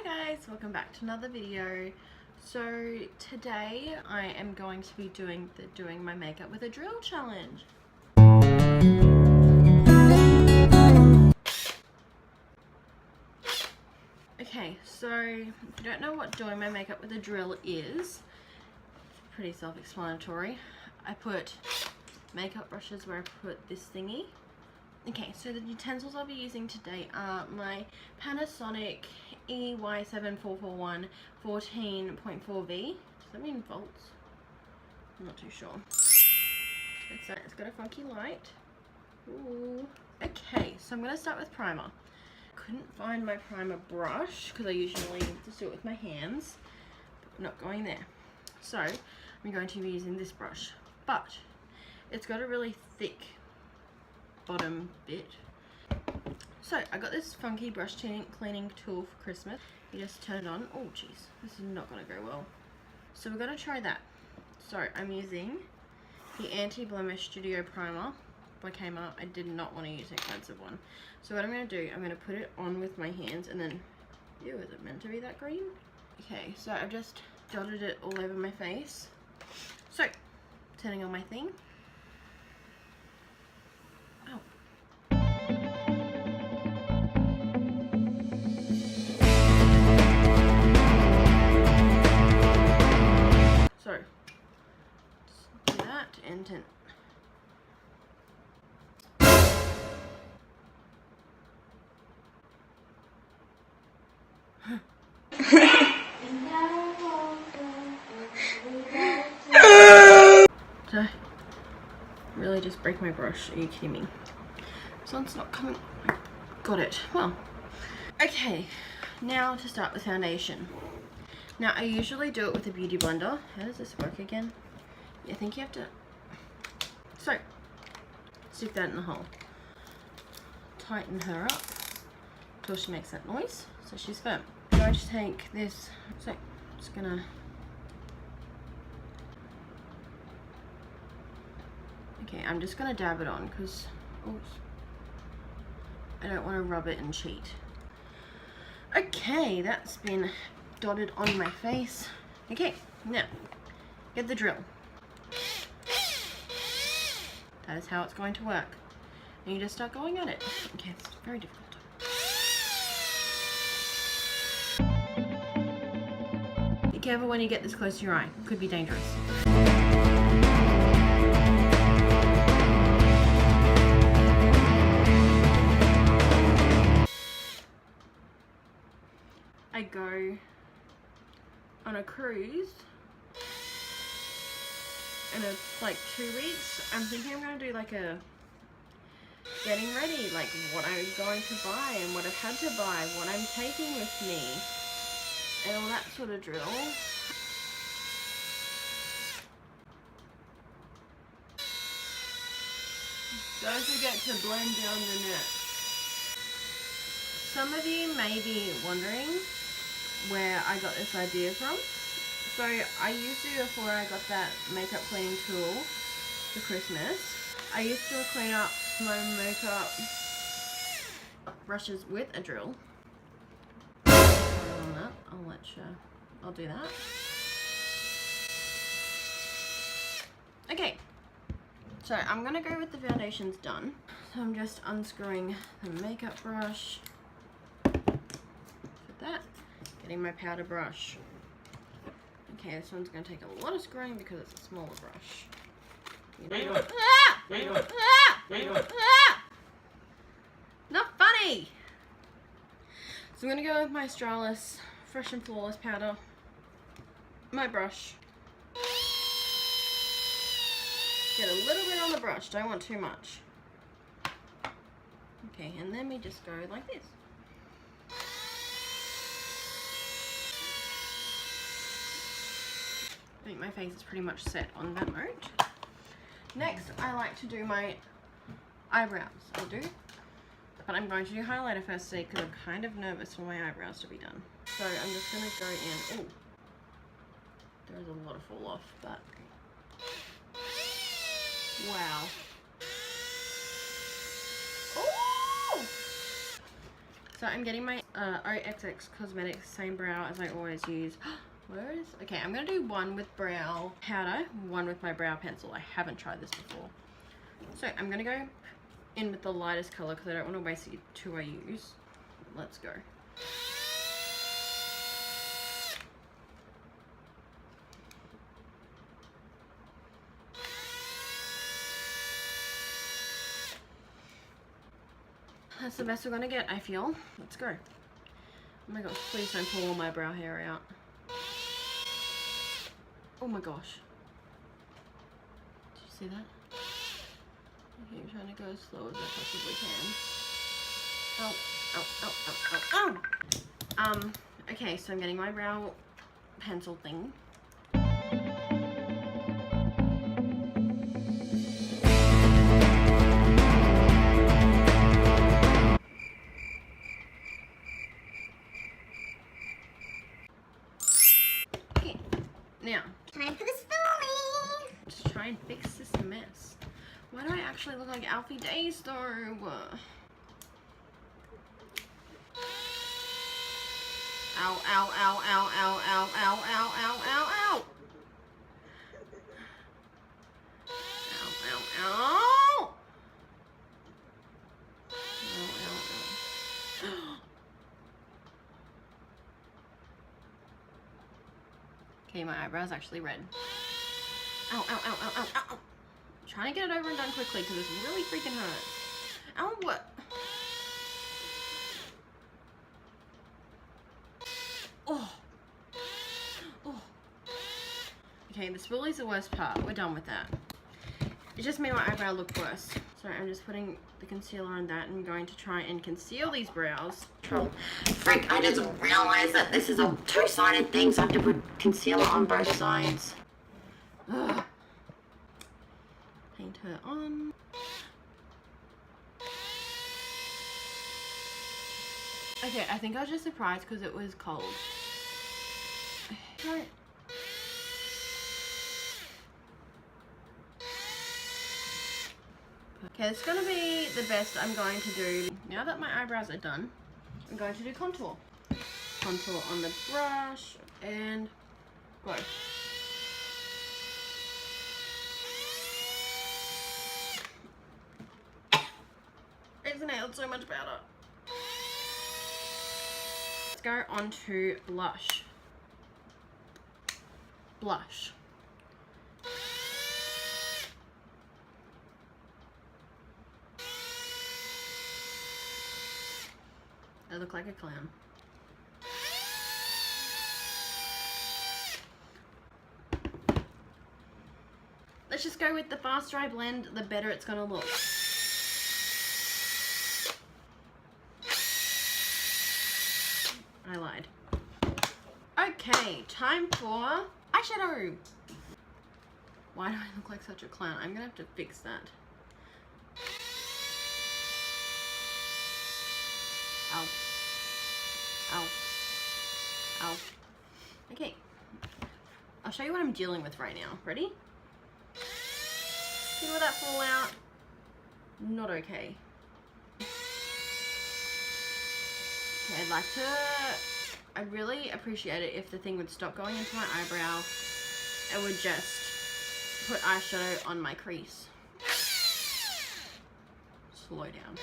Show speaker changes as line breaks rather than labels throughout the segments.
Hi guys, welcome back to another video. So today I am going to be doing my makeup with a drill challenge. Okay, so if you don't know what doing my makeup with a drill is, it's pretty self-explanatory. I put makeup brushes where I put this thingy. Okay, so the utensils I'll be using today are my Panasonic EY7441 14.4V. Does that mean volts? I'm not too sure. It's got a funky light. Ooh. Okay, so I'm going to start with primer. Couldn't find my primer brush because I usually just do it with my hands. But I'm not going there. So I'm going to be using this brush. But it's got a really thick bottom bit. So I got this funky brush cleaning tool for Christmas. You just turn it on. Oh jeez, this is not going to go well. So we're going to try that. So I'm using the Anti-Blemish Studio Primer by Kmart. I did not want to use an expensive one. So what I'm going to do, I'm going to put it on with my hands and then, ew, is it meant to be that green? Okay, so I've just dotted it all over my face. So, turning on my thing. Oh. So, do that and tint. Did I really just break my brush? Are you kidding me? This one's not coming. Got it. Well, okay. Now to start with foundation. Now I usually do it with a beauty blender. How does this work again? I think you have to. So, stick that in the hole. Tighten her up until she makes that noise, so she's firm. I'm going to take this. So, just gonna. Okay, I'm just gonna dab it on because I don't want to rub it and cheat. Okay, that's been dotted on my face. Okay, now get the drill. That is how it's going to work. And you just start going at it. Okay, it's very difficult. Be careful when you get this close to your eye. It could be dangerous. I go on a cruise and it's like 2 weeks. I'm thinking I'm going to do like a getting ready, like what I'm going to buy and what I've had to buy, what I'm taking with me and all that sort of drill. Don't forget to blend down the net. Some of you may be wondering where I got this idea from. So I used to, before I got that makeup cleaning tool for Christmas, I used to clean up my makeup brushes with a drill. I'll do that. Okay, so I'm gonna go with the foundations done. So I'm just unscrewing the makeup brush. That, getting my powder brush. Okay, this one's going to take a lot of screwing because it's a smaller brush. Not funny! So I'm going to go with my Australis Fresh and Flawless powder, my brush. Get a little bit on the brush, don't want too much. Okay, and then we just go like this. I think my face is pretty much set on that mode. Next, I like to do my eyebrows. But I'm going to do highlighter first today because I'm kind of nervous for my eyebrows to be done. So I'm just going to go in. Oh, there's a lot of fall off, but wow. Oh! So I'm getting my OXX Cosmetics same brow as I always use. Where is, okay, I'm gonna do one with brow powder, one with my brow pencil. I haven't tried this before. So I'm gonna go in with the lightest color because I don't want to waste the two I use. Let's go. That's the best we're gonna get, I feel. Let's go. Oh my gosh, please don't pull all my brow hair out. Oh my gosh. Did you see that? Okay, I'm trying to go as slow as I possibly can. Oh, ow, ow, ow, ow, ow. Okay, so I'm getting my brow pencil thing. Now,
time for the spoolie.
Just try and fix this mess. Why do I actually look like Alfie Days though? Ow, ow, ow, ow, ow, ow, ow, ow, ow, ow, ow. Ow, ow, ow. Ow, ow, ow. Okay, my eyebrow's actually red. Ow, ow, ow, ow, ow, ow. I'm trying to get it over and done quickly because this really freaking hurts. Ow, what? Oh. Oh. Okay, the spoolie's the worst part. We're done with that. It just made my eyebrow look worse. So I'm just putting the concealer on that and going to try and conceal these brows. Frick, I just realized that this is a two-sided thing, so I have to put concealer on both sides. Ugh. Paint her on. Okay, I think I was just surprised because it was cold. Right. Okay, it's gonna be the best I'm going to do. Now that my eyebrows are done, I'm going to do contour. Contour on the brush and go. It's nailed so much better. Let's go on to blush. Blush. I look like a clown. Let's just go with the faster I blend, the better it's gonna look. I lied. Okay, time for eyeshadow. Why do I look like such a clown? I'm gonna have to fix that. Ow. Ow. Ow. Okay. I'll show you what I'm dealing with right now. Ready? See where that fall out? Not okay. Okay, I'd really appreciate it if the thing would stop going into my eyebrow and would just put eyeshadow on my crease. Slow down.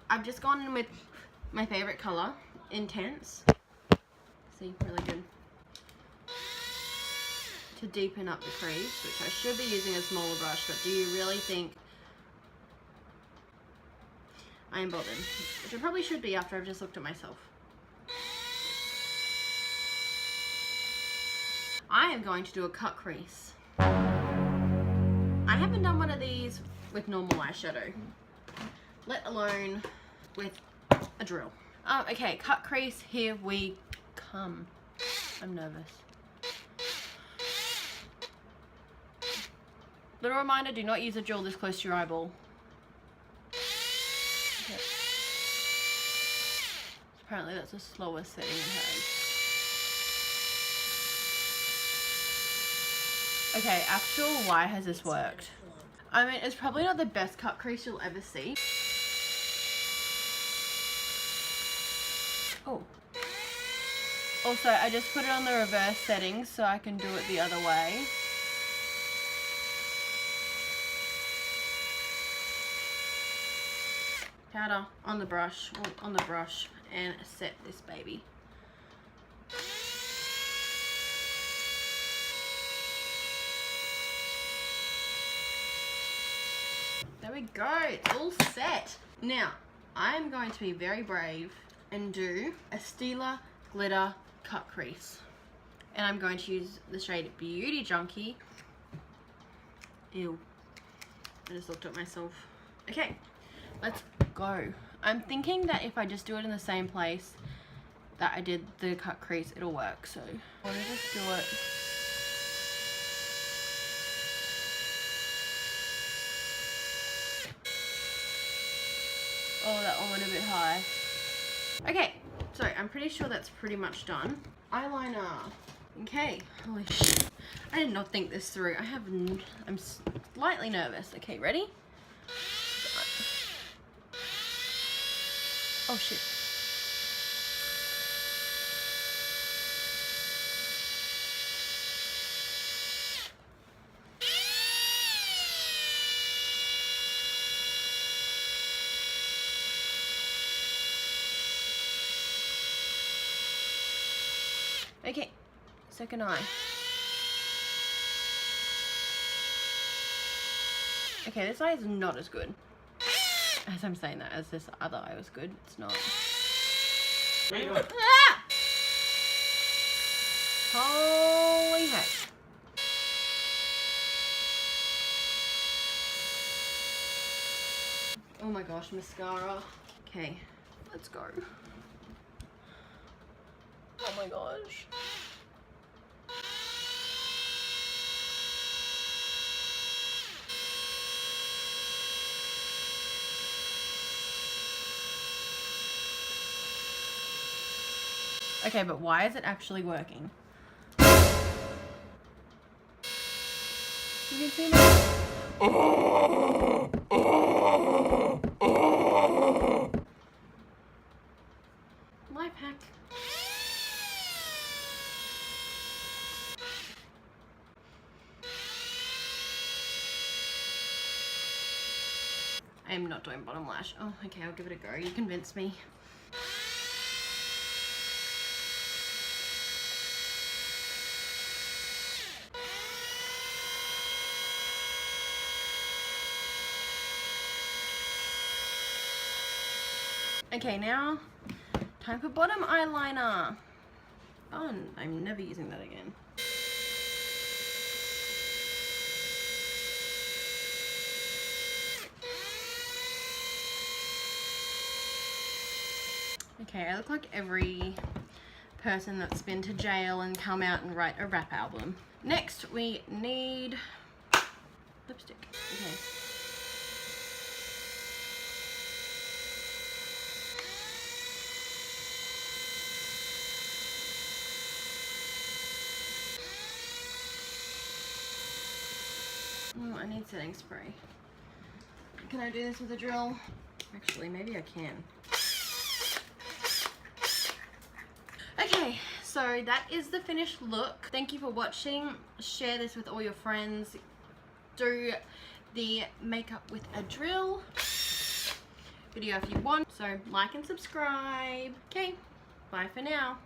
I've just gone in with my favorite color, Intense. See, really good. To deepen up the crease, which I should be using a smaller brush, but do you really think I am bothered? Which I probably should be after I've just looked at myself. I am going to do a cut crease. I haven't done one of these with normal eyeshadow, let alone with a drill. Okay, cut crease, here we come. I'm nervous. Little reminder, do not use a drill this close to your eyeball. Okay. Apparently that's the slowest setting it has. Okay, actual, why has this worked? I mean, it's probably not the best cut crease you'll ever see. Also, I just put it on the reverse settings so I can do it the other way. Powder on the brush, and set this baby. There we go, it's all set. Now, I'm going to be very brave and do a Stila glitter cut crease. And I'm going to use the shade Beauty Junkie. Ew, I just looked at myself. Okay, let's go. I'm thinking that if I just do it in the same place that I did the cut crease, it'll work. So I want to just do it. Oh, that one went a bit high. Okay, so I'm pretty sure that's pretty much done. Eyeliner. Okay, holy shit. I did not think this through. I'm slightly nervous. Okay, ready? Oh shit. Okay, second eye. Okay, this eye is not as good. As I'm saying that, as this other eye was good, it's not. Ah! Holy heck. Oh my gosh, mascara. Okay, let's go. Oh my gosh. Okay, but why is it actually working? You can see my... Life hack. I am not doing bottom lash. Oh, okay, I'll give it a go. You convinced me. Okay, now time for bottom eyeliner. Oh, I'm never using that again. Okay, I look like every person that's been to jail and come out and write a rap album. Next, we need lipstick. Okay. Oh, I need setting spray. Can I do this with a drill? Actually, maybe I can. Okay, so that is the finished look. Thank you for watching. Share this with all your friends. Do the makeup with a drill video if you want. So like and subscribe. Okay, bye for now.